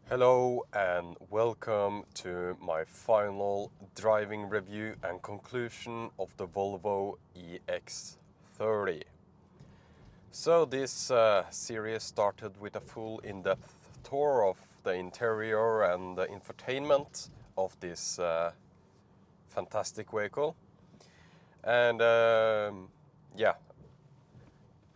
Hello and welcome to my final driving review and conclusion of the Volvo EX30. So this series started with a full in-depth tour of the interior and the infotainment of this fantastic vehicle. And yeah,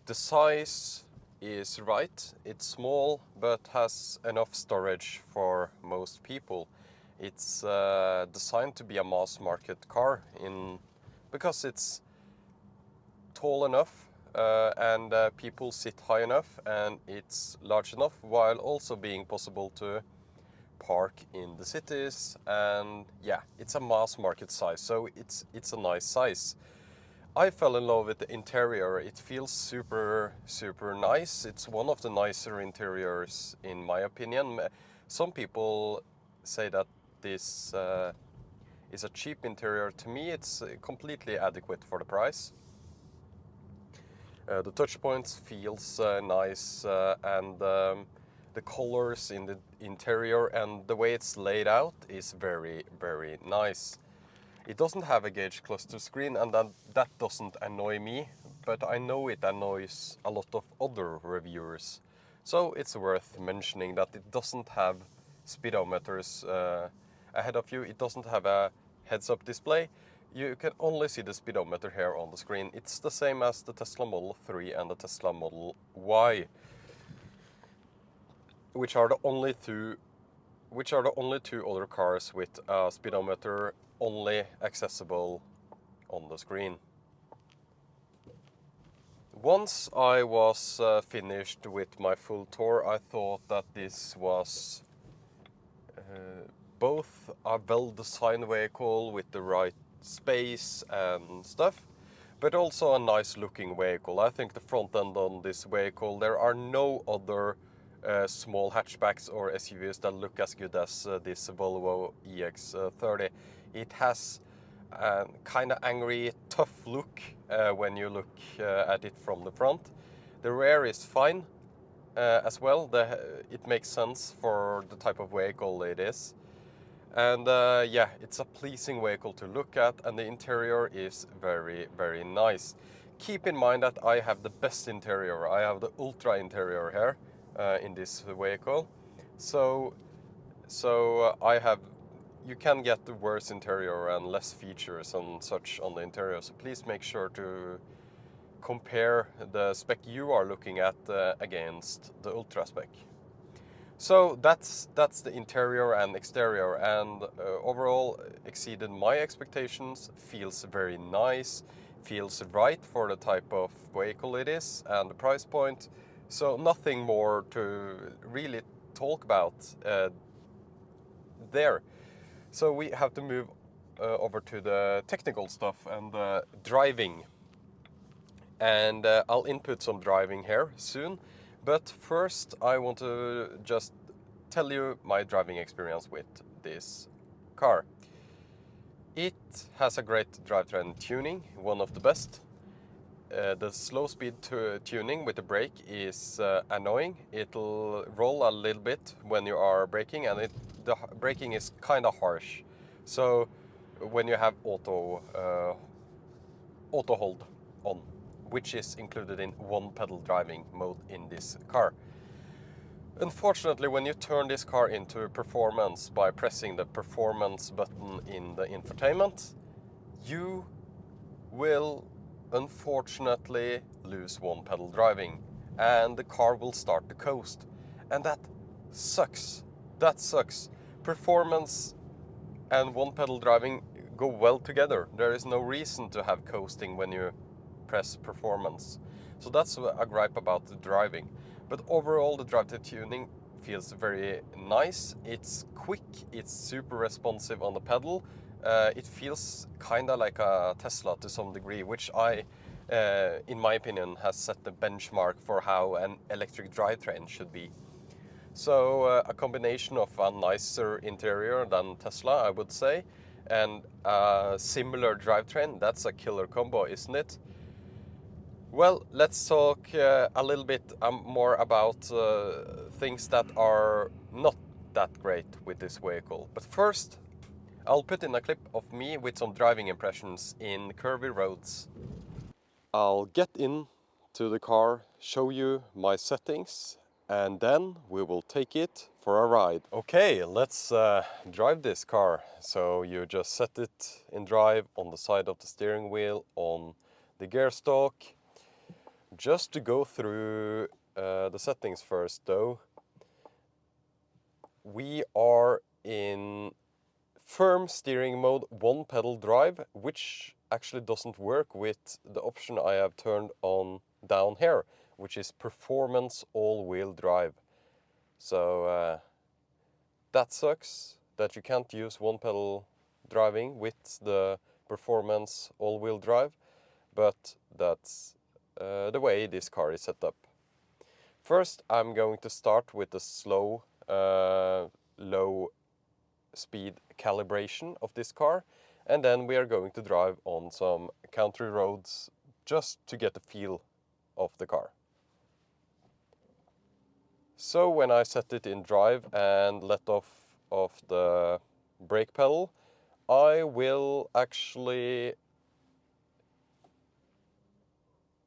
the size is right. It's small but has enough storage for most people. It's designed to be a mass market car because it's tall enough and people sit high enough, and it's large enough while also being possible to park in the cities. And yeah, it's a mass market size, so it's a nice size. I fell in love with the interior. It feels super nice. It's one of the nicer interiors in my opinion. Some people say that this is a cheap interior. To me, it's completely adequate for the price. The touch points feels nice, and the colors in the interior and the way it's laid out is very nice. It doesn't have a gauge cluster screen, and that doesn't annoy me, but I know it annoys a lot of other reviewers. So it's worth mentioning that it doesn't have speedometers ahead of you. It doesn't have a heads-up display. You can only see the speedometer here on the screen. It's the same as the Tesla Model 3 and the Tesla Model Y, which are the only two other cars with a speedometer only accessible on the screen. Once I was finished with my full tour, I thought that this was both a well-designed vehicle with the right space and stuff, but also a nice looking vehicle. I think the front end on this vehicle, there are no other small hatchbacks or SUVs that look as good as this Volvo EX30. It has a kind of angry, tough look when you look at it from the front. The rear is fine as well. It makes sense for the type of vehicle it is. And yeah, it's a pleasing vehicle to look at, and the interior is very nice. Keep in mind that I have the best interior. I have the Ultra interior here in this vehicle. So you can get the worse interior and less features and such on the interior. So please make sure to compare the spec you are looking at against the Ultra spec. So that's the interior and exterior, and overall exceeded my expectations. Feels very nice, feels right for the type of vehicle it is and the price point. So nothing more to really talk about there. So we have to move over to the technical stuff and driving. And I'll input some driving here soon. But first I want to just tell you my driving experience with this car. It has a great drivetrain tuning, one of the best. The slow speed tuning with the brake is annoying. It'll roll a little bit when you are braking, and the braking is kind of harsh. So when you have auto hold on, which is included in one pedal driving mode in this car. Unfortunately, when you turn this car into performance by pressing the performance button in the infotainment, you will unfortunately lose one pedal driving, and the car will start to coast. And that sucks. That sucks. Performance and one pedal driving go well together. There is no reason to have coasting when you press performance. So that's a gripe about the driving. But overall, the drive tuning feels very nice. It's quick, it's super responsive on the pedal. It feels kind of like a Tesla to some degree, which in my opinion, has set the benchmark for how an electric drivetrain should be. So a combination of a nicer interior than Tesla, I would say, and a similar drivetrain, that's a killer combo, isn't it? Well, let's talk a little bit more about things that are not that great with this vehicle. But first, I'll put in a clip of me with some driving impressions in curvy roads. I'll get in to the car, show you my settings, and then we will take it for a ride. Okay, let's drive this car. So you just set it in drive on the side of the steering wheel, on the gear stalk. Just to go through the settings first though, we are in firm steering mode, one pedal drive, which actually doesn't work with the option I have turned on down here, which is performance all-wheel drive. So that sucks that you can't use one pedal driving with the performance all-wheel drive, but that's the way this car is set up. First, I'm going to start with the slow, low speed calibration of this car, and then we are going to drive on some country roads just to get the feel of the car. So when I set it in drive and let off of the brake pedal, I will actually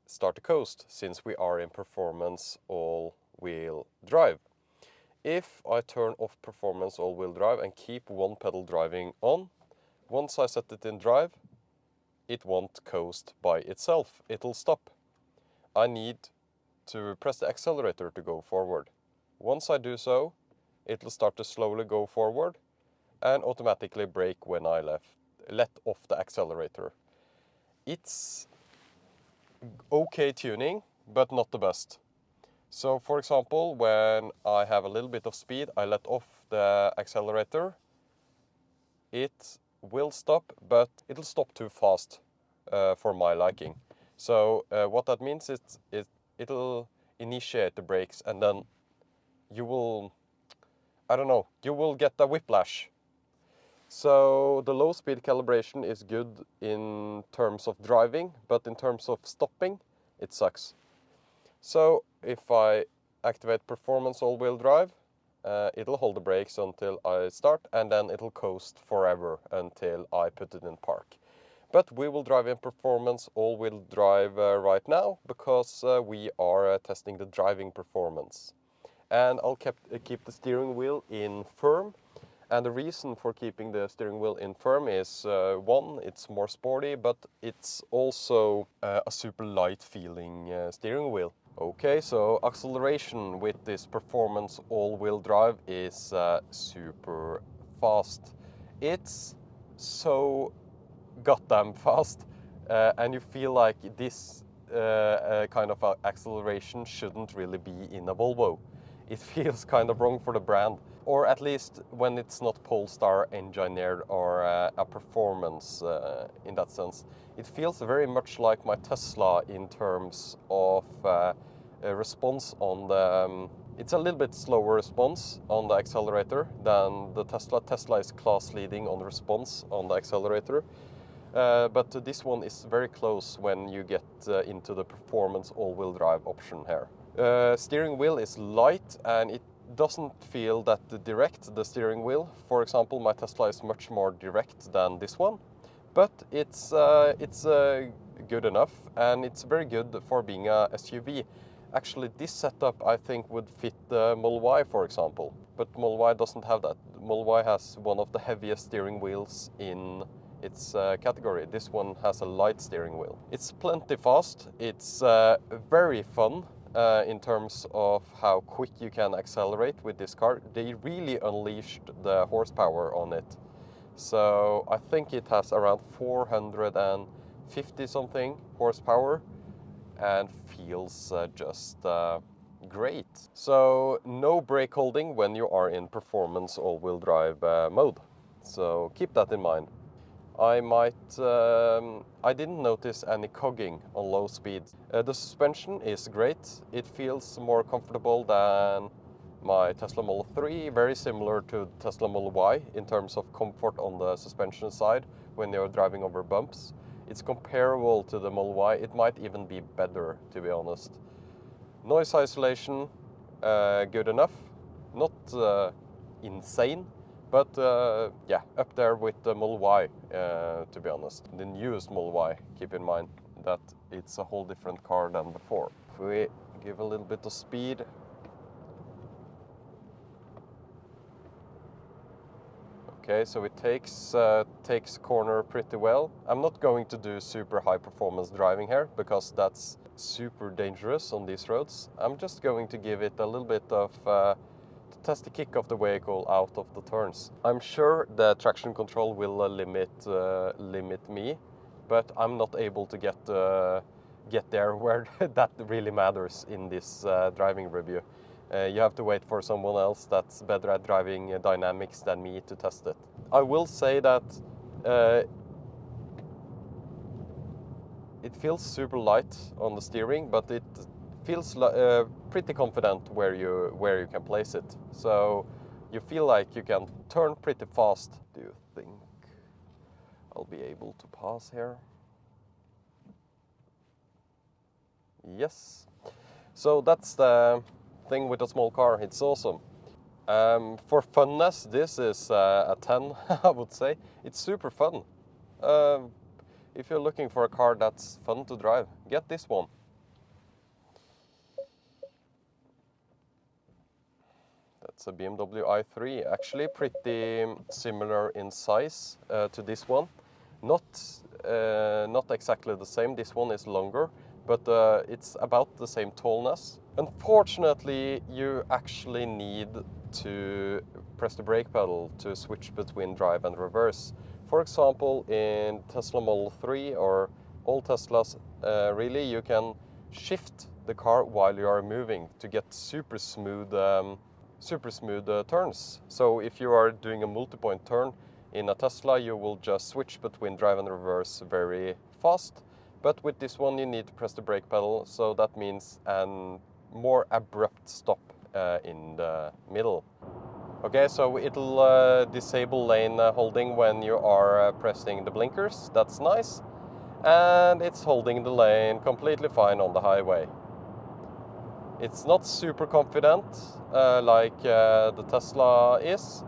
start to coast since we are in performance all-wheel drive. If I turn off performance all-wheel drive and keep one pedal driving on, once I set it in drive, it won't coast by itself. It'll stop. I need to press the accelerator to go forward. Once I do so, it'll start to slowly go forward and automatically brake when I let off the accelerator. It's okay tuning, but not the best. So for example, when I have a little bit of speed, I let off the accelerator. It will stop, but it'll stop too fast for my liking. So what that means is it'll initiate the brakes, and then you will, I don't know, you will get a whiplash. So the low speed calibration is good in terms of driving, but in terms of stopping, it sucks. So if I activate performance all-wheel drive, it'll hold the brakes until I start, and then it'll coast forever until I put it in park. But we will drive in performance all-wheel drive right now, because we are testing the driving performance. And I'll keep the steering wheel in firm. And the reason for keeping the steering wheel in firm is, one, it's more sporty, but it's also a super light feeling steering wheel. Okay, so acceleration with this performance all-wheel drive is super fast. It's so goddamn fast, and you feel like this kind of acceleration shouldn't really be in a Volvo. It feels kind of wrong for the brand, or at least when it's not Polestar engineered or a performance in that sense. It feels very much like my Tesla in terms of response on the... it's a little bit slower response on the accelerator than the Tesla. Tesla is class leading on response on the accelerator. But this one is very close when you get into the performance all-wheel drive option here. Steering wheel is light and it doesn't feel that direct, the steering wheel. For example, my Tesla is much more direct than this one, but it's good enough, and it's very good for being a SUV. Actually, this setup I think would fit the Model Y, for example, but Model Y doesn't have that. Model Y has one of the heaviest steering wheels in its category. This one has a light steering wheel. It's plenty fast. It's very fun in terms of how quick you can accelerate with this car. They really unleashed the horsepower on it. So I think it has around 450 something horsepower and feels just great. So no brake holding when you are in performance all-wheel drive mode. So keep that in mind. I didn't notice any cogging on low speed. The suspension is great. It feels more comfortable than my Tesla Model 3, very similar to Tesla Model Y in terms of comfort on the suspension side when you're driving over bumps. It's comparable to the Model Y. It might even be better, to be honest. Noise isolation, good enough. Not insane. But yeah, up there with the Model Y, to be honest. The newest Model Y, keep in mind that it's a whole different car than before. If we give a little bit of speed. Okay, so it takes corner pretty well. I'm not going to do super high performance driving here because that's super dangerous on these roads. I'm just going to give it a little bit of to test the kick of the vehicle out of the turns. I'm sure the traction control will limit me, but I'm not able to get there where that really matters in this driving review. You have to wait for someone else that's better at driving dynamics than me to test it. I will say that it feels super light on the steering, but it feels pretty confident where you can place it. So you feel like you can turn pretty fast. Do you think I'll be able to pass here? Yes. So that's the thing with a small car. It's awesome. For funness, this is a 10, I would say. It's super fun. If you're looking for a car that's fun to drive, get this one. That's a BMW i3, actually pretty similar in size to this one. Not exactly the same, this one is longer, but it's about the same tallness. Unfortunately, you actually need to press the brake pedal to switch between drive and reverse. For example, in Tesla Model 3 or all Teslas, really, you can shift the car while you are moving to get super smooth turns. So if you are doing a multi-point turn in a Tesla, you will just switch between drive and reverse very fast. But with this one, you need to press the brake pedal, so that means a more abrupt stop in the middle. Okay, so it'll disable lane holding when you are pressing the blinkers. That's nice. And it's holding the lane completely fine on the highway. It's not super confident like the Tesla is,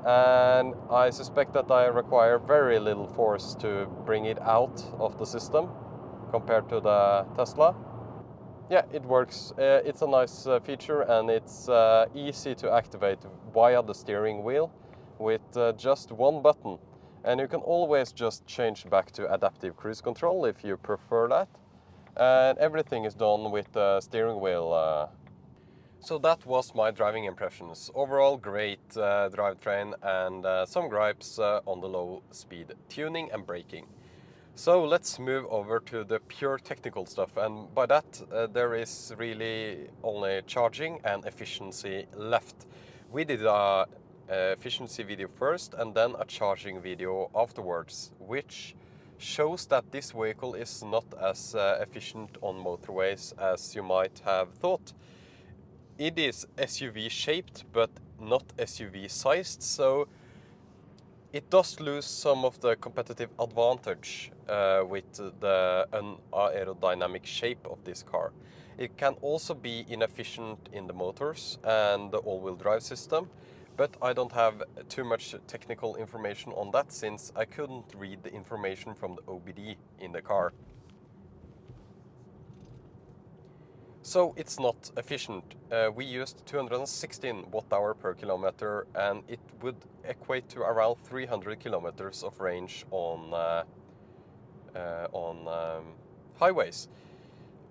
and I suspect that I require very little force to bring it out of the system compared to the Tesla. Yeah, it works. It's a nice feature, and it's easy to activate via the steering wheel with just one button. And you can always just change back to adaptive cruise control if you prefer that. And everything is done with the steering wheel. So that was my driving impressions. Overall, great drivetrain and some gripes on the low speed tuning and braking. So let's move over to the pure technical stuff, and by that there is really only charging and efficiency left. We did a efficiency video first and then a charging video afterwards, which shows that this vehicle is not as efficient on motorways as you might have thought. It is SUV shaped but not SUV sized, so it does lose some of the competitive advantage with the unaerodynamic shape of this car. It can also be inefficient in the motors and the all-wheel drive system, but I don't have too much technical information on that since I couldn't read the information from the OBD in the car. So it's not efficient. We used 216 watt-hour per kilometer, and it would equate to around 300 kilometers of range on highways.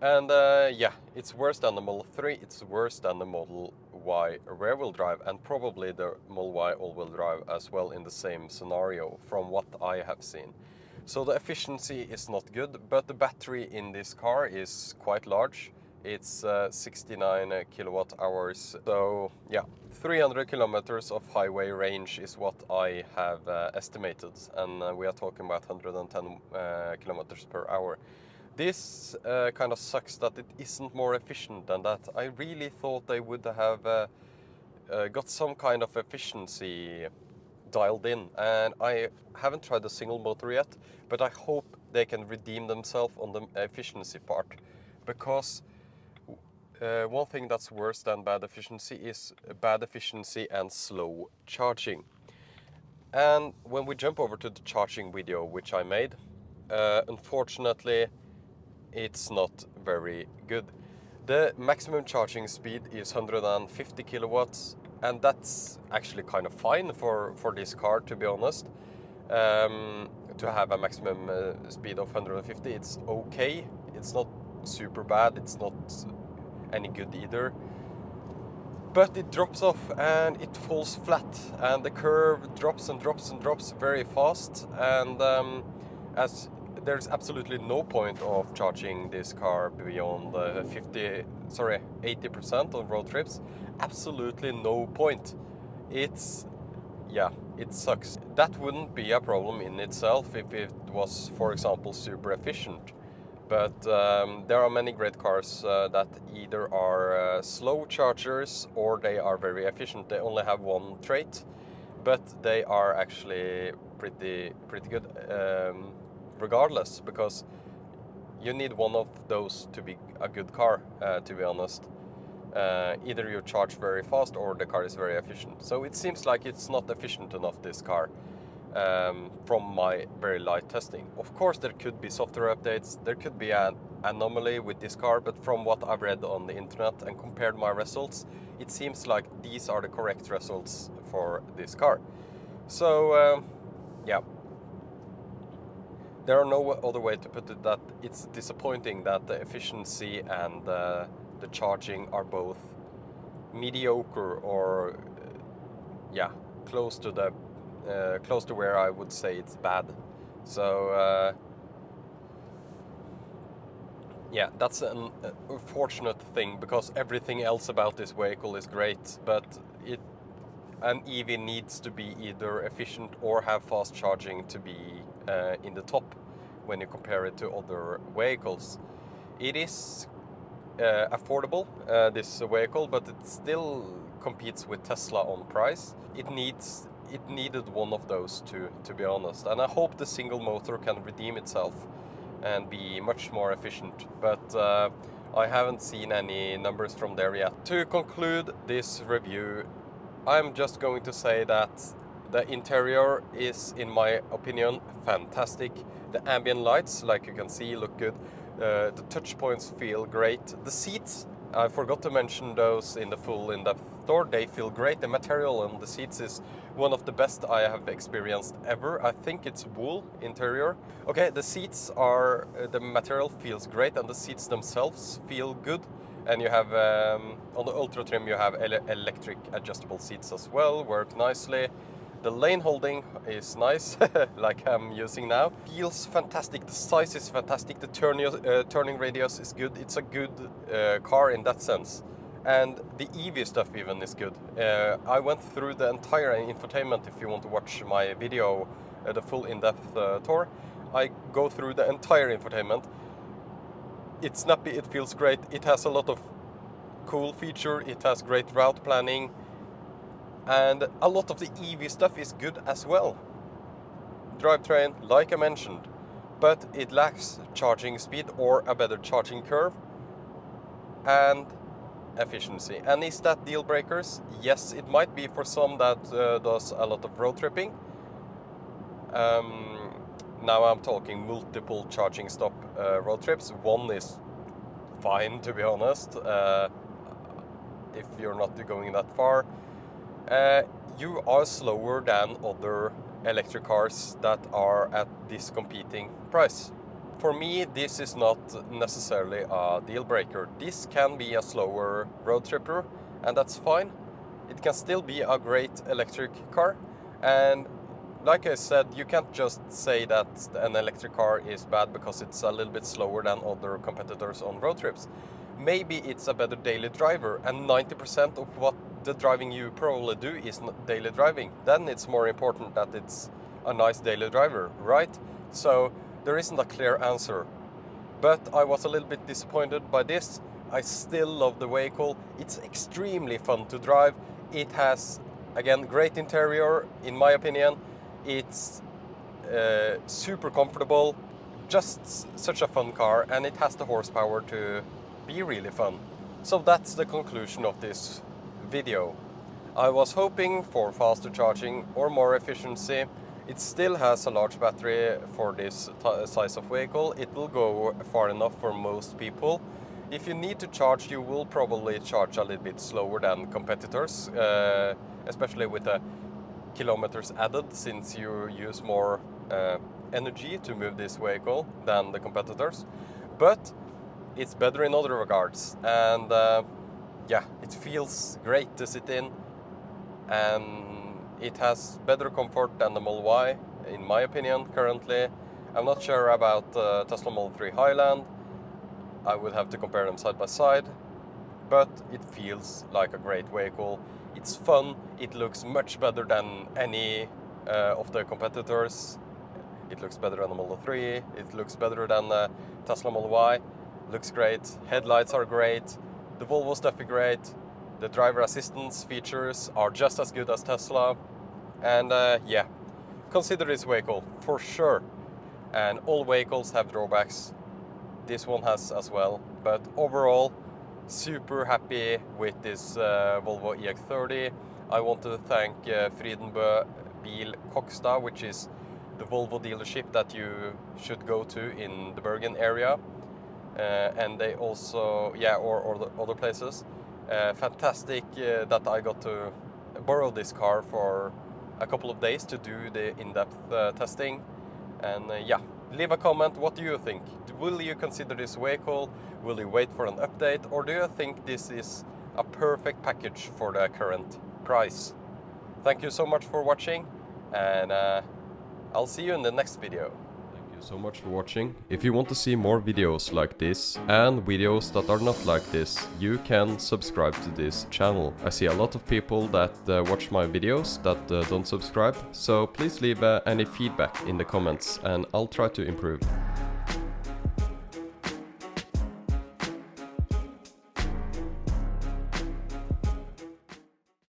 And yeah, it's worse than the Model 3, it's worse than the Model Y rear-wheel drive, and probably the Model Y all-wheel drive as well in the same scenario from what I have seen. So the efficiency is not good, but the battery in this car is quite large. It's 69 kilowatt hours. So yeah, 300 kilometers of highway range is what I have estimated, and we are talking about 110 kilometers per hour. This kind of sucks that it isn't more efficient than that. I really thought they would have got some kind of efficiency dialed in, and I haven't tried a single motor yet, but I hope they can redeem themselves on the efficiency part, because one thing that's worse than bad efficiency is bad efficiency and slow charging. And when we jump over to the charging video which I made, unfortunately it's not very good. The maximum charging speed is 150 kilowatts, and that's actually kind of fine for this car, to be honest. To have a maximum speed of 150, it's okay. It's not super bad, it's not any good either. But it drops off and it falls flat, and the curve drops and drops and drops very fast, and as there's absolutely no point of charging this car beyond 80% on road trips. Absolutely no point. It's, yeah, it sucks. That wouldn't be a problem in itself if it was, for example, super efficient. But there are many great cars that either are slow chargers or they are very efficient. They only have one trait, but they are actually pretty good regardless, because you need one of those to be a good car, to be honest. Either you charge very fast or the car is very efficient. So it seems like it's not efficient enough, this car, from my very light testing. Of course there could be software updates, there could be an anomaly with this car, but from what I've read on the internet and compared my results, it seems like these are the correct results for this car. So yeah, there are no other way to put it that it's disappointing that the efficiency and the charging are both mediocre, or yeah, close to where I would say it's bad. So yeah, that's an unfortunate thing, because everything else about this vehicle is great, but an EV needs to be either efficient or have fast charging to be in the top when you compare it to other vehicles. It is affordable, this vehicle, but it still competes with Tesla on price. It needed one of those to be honest, and I hope the single motor can redeem itself and be much more efficient, but I haven't seen any numbers from there yet. To conclude this review, I'm just going to say that the interior is, in my opinion, fantastic. The ambient lights, like you can see, look good. The touch points feel great. The seats, I forgot to mention those in the full in-depth tour. They feel great. The material on the seats is one of the best I have experienced ever. I think it's wool interior. Okay, the seats are, the material feels great, and the seats themselves feel good. And you have, on the Ultra trim, you have electric adjustable seats as well, work nicely. The lane holding is nice, like I'm using now. Feels fantastic, the size is fantastic, the turning radius is good. It's a good car in that sense. And the EV stuff even is good. I went through the entire infotainment. If you want to watch my video, the full in-depth tour, I go through the entire infotainment. It's snappy, it feels great, it has a lot of cool features, it has great route planning, and a lot of the EV stuff is good as well. Drivetrain, like I mentioned, but it lacks charging speed or a better charging curve and efficiency. And is that deal breakers? Yes, it might be for some that does a lot of road tripping. Now I'm talking multiple charging stop road trips. One is fine, to be honest, if you're not going that far. You are slower than other electric cars that are at this competing price. For me, this is not necessarily a deal breaker. This can be a slower road tripper, and that's fine. It can still be a great electric car, and like I said, you can't just say that an electric car is bad because it's a little bit slower than other competitors on road trips. Maybe it's a better daily driver, and 90% of what the driving you probably do is daily driving. Then it's more important that it's a nice daily driver, right? So there isn't a clear answer. But I was a little bit disappointed by this. I still love the vehicle. It's extremely fun to drive. It has, again, great interior, in my opinion. It's super comfortable, just such a fun car, and it has the horsepower to be really fun. So that's the conclusion of this video. I was hoping for faster charging or more efficiency. It still has a large battery for this size of vehicle. It will go far enough for most people. If you need to charge, you will probably charge a little bit slower than competitors, especially with the kilometers added, since you use more energy to move this vehicle than the competitors. But it's better in other regards, and yeah, it feels great to sit in, and it has better comfort than the Model Y, in my opinion, currently. I'm not sure about Tesla Model 3 Highland. I would have to compare them side by side, but it feels like a great vehicle. It's fun, it looks much better than any of the competitors. It looks better than the Model 3, it looks better than the Tesla Model Y. Looks great, headlights are great, the Volvo stuff is great, the driver assistance features are just as good as Tesla, and yeah, consider this vehicle for sure. And all vehicles have drawbacks, this one has as well, but overall super happy with this Volvo EX30. I want to thank Frydenbø Bil Kokstad, which is the Volvo dealership that you should go to in the Bergen area. And they also, yeah, or the other places. Fantastic that I got to borrow this car for a couple of days to do the in-depth testing. And yeah, leave a comment, what do you think? Will you consider this vehicle? Will you wait for an update? Or do you think this is a perfect package for the current price? Thank you so much for watching, and I'll see you in the next video. Thank you so much for watching. If you want to see more videos like this and videos that are not like this, you can subscribe to this channel. I see a lot of people that watch my videos that don't subscribe, so please leave any feedback in the comments and I'll try to improve.